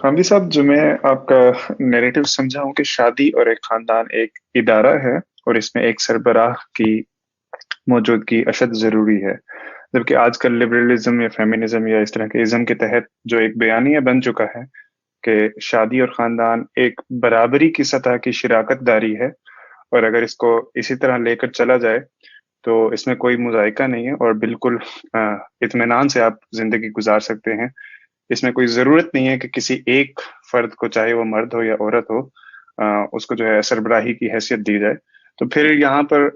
हामिद साहब, जो मैं आपका नैरेटिव समझा हूँ कि शादी और एक खानदान एक इदारा है और इसमें एक सरबराह की मौजूदगी अशद ज़रूरी है। जबकि आजकल लिबरलिज्म या फेमिनिज्म या इस तरह के इज़्म के तहत जो एक बयानिया बन चुका है कि शादी और खानदान एक बराबरी की सतह की शिराकत दारी है, और अगर इसको इसी तरह लेकर चला जाए तो इसमें कोई मुज़ायका नहीं है और बिल्कुल इत्मीनान से आप ज़िंदगी गुजार सकते हैं। इसमें कोई ज़रूरत नहीं है कि किसी एक फ़र्द को, चाहे वो मर्द हो या औरत हो, उसको जो है सरबराही की हैसियत दी जाए। तो फिर यहाँ पर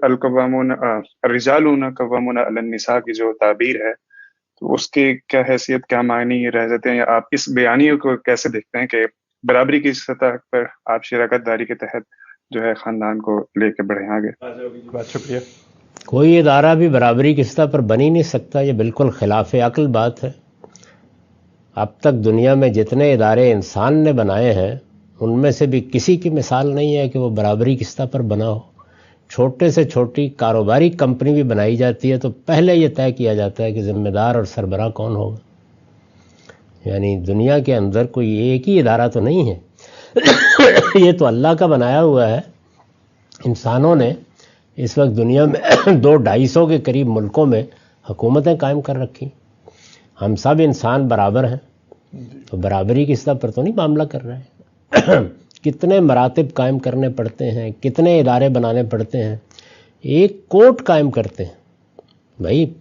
रिजालून कव्वामून अलन निसा की जो ताबीर है, तो उसकी क्या हैसियत, क्या मायने रह जाते हैं, या आप इस बयानियों को कैसे देखते हैं कि बराबरी की सतह पर आप शराकत दारी के तहत जो है ख़ानदान को लेके बढ़े आगे? बहुत शुक्रिया। कोई इदारा भी बराबरी की सतह पर बन ही नहीं सकता, ये बिल्कुल खिलाफ अक्ल बात है। अब तक दुनिया में जितने इदारे इंसान ने बनाए हैं उनमें से भी किसी की मिसाल नहीं है कि वो बराबरी की सतह पर बना हो। छोटे से छोटी कारोबारी कंपनी भी बनाई जाती है तो पहले ये तय किया जाता है कि ज़िम्मेदार और सरबराह कौन होगा। यानी दुनिया के अंदर कोई एक ही इदारा तो नहीं है ये तो अल्लाह का बनाया हुआ है। इंसानों ने इस वक्त दुनिया में 200-250 के करीब मुल्कों में हुकूमतें कायम कर रखी। हम सब इंसान बराबर हैं, तो बराबरी की सतह पर तो नहीं मामला कर रहे हैं कितने मरातिब कायम करने पड़ते हैं, कितने इदारे बनाने पड़ते हैं। एक कोर्ट कायम करते हैं, भाई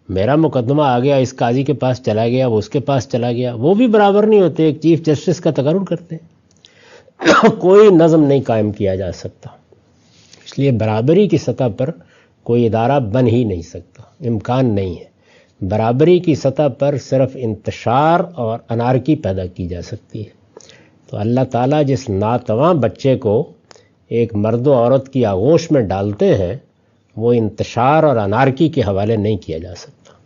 मेरा मुकदमा आ गया, इस काजी के पास चला गया, वो उसके पास चला गया, वो भी बराबर नहीं होते, एक चीफ जस्टिस का तकर्रुर करते हैं कोई नज़म नहीं कायम किया जा सकता। इसलिए बराबरी की सतह पर कोई इदारा बन ही नहीं सकता, इम्कान नहीं है। बराबरी की सतह पर सिर्फ इंतशार और अनारकी पैदा की जा सकती है। तो अल्लाह ताला जिस नातवां बच्चे को एक मर्द व औरत की आगोश में डालते हैं वो इंतशार और अनारकी के हवाले नहीं किया जा सकता।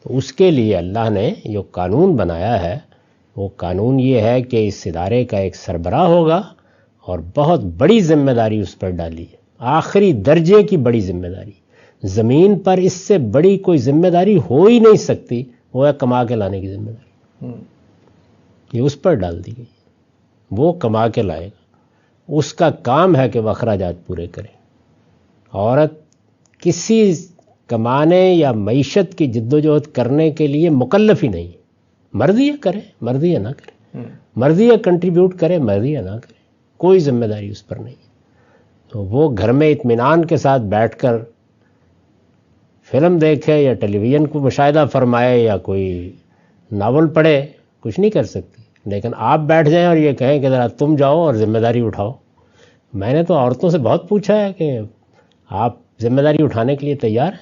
तो उसके लिए अल्लाह ने जो कानून बनाया है वो कानून ये है कि इस इदारे का एक सरबराह होगा और बहुत बड़ी जिम्मेदारी उस पर डाली है, आखिरी दर्जे की बड़ी जिम्मेदारी। ज़मीन पर इससे बड़ी कोई जिम्मेदारी हो ही नहीं सकती, वो है कमा के लाने की जिम्मेदारी। ये उस पर डाल दी गई, वो कमा के लाएगा, उसका काम है कि वह अखराजात पूरे करे। औरत किसी कमाने या मईशत की जिद्दोजहद करने के लिए मुकल्लफ ही नहीं। मर्जी है करे, मर्जी है ना करे, मर्जी है कंट्रीब्यूट करे, मर्जी है ना करे, कोई जिम्मेदारी उस पर नहीं। तो वो घर में इत्मीनान के साथ बैठकर फिल्म देखे या टेलीविज़न को मुशाहिदा फरमाए या कोई नावल पढ़े, कुछ नहीं कर सकती। लेकिन आप बैठ जाएं और ये कहें कि ज़रा तुम जाओ और ज़िम्मेदारी उठाओ। मैंने तो औरतों से बहुत पूछा है कि आप ज़िम्मेदारी उठाने के लिए तैयार हैं?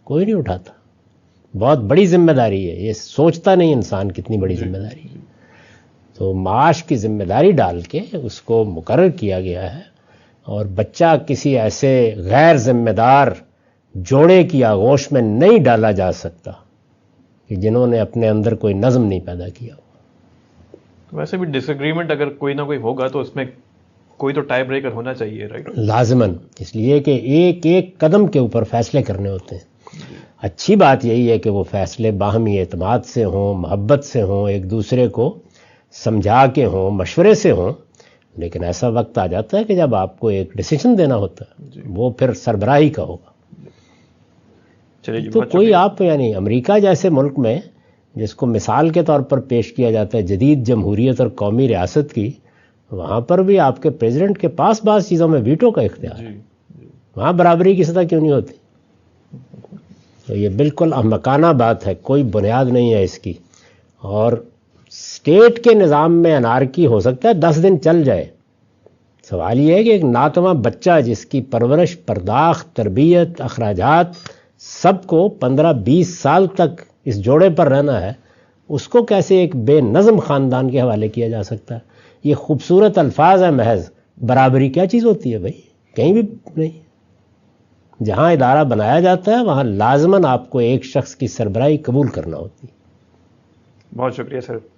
कोई नहीं उठाता। बहुत बड़ी ज़िम्मेदारी है, ये सोचता नहीं इंसान कितनी बड़ी ज़िम्मेदारी है। तो माश की ज़िम्मेदारी डाल के उसको मुकर्रर किया गया है, और बच्चा किसी ऐसे गैर ज़िम्मेदार जोड़े की आगोश में नहीं डाला जा सकता कि जिन्होंने अपने अंदर कोई नज़म नहीं पैदा किया। वैसे भी डिसएग्रीमेंट अगर कोई ना कोई होगा तो उसमें कोई तो टाई ब्रेकर होना चाहिए, राइट? लाजमन, इसलिए कि एक एक कदम के ऊपर फैसले करने होते हैं। अच्छी बात यही है कि वो फैसले बाहमी एतमाद से हों, मोहब्बत से हों, एक दूसरे को समझा के हों, मशवरे से हों। लेकिन ऐसा वक्त आ जाता है कि जब आपको एक डिसीजन देना होता है, वो फिर सरबराही का होगा। तो कोई आप यानी अमेरिका जैसे मुल्क में जिसको मिसाल के तौर पर पेश किया जाता है जदीद जमहूरियत और कौमी रियासत की, वहाँ पर भी आपके प्रेसिडेंट के पास बाज़ चीज़ों में वीटो का इख्तियार है। वहाँ बराबरी की सतह क्यों नहीं होती? तो ये बिल्कुल अहमकाना बात है, कोई बुनियाद नहीं है इसकी। और स्टेट के निज़ाम में अनारकी हो सकता है 10 दिन चल जाए। सवाल ये है कि एक नातवा बच्चा जिसकी परवरिश, पर्दाख्त, तरबियत, अखराजात सबको 15-20 साल तक इस जोड़े पर रहना है, उसको कैसे एक बेनज़म ख़ानदान के हवाले किया जा सकता है? ये खूबसूरत अल्फाज है महज। बराबरी क्या चीज़ होती है भाई? कहीं भी नहीं। जहाँ इदारा बनाया जाता है वहाँ लाजमन आपको एक शख्स की सरबराही कबूल करना होती है। बहुत शुक्रिया सर।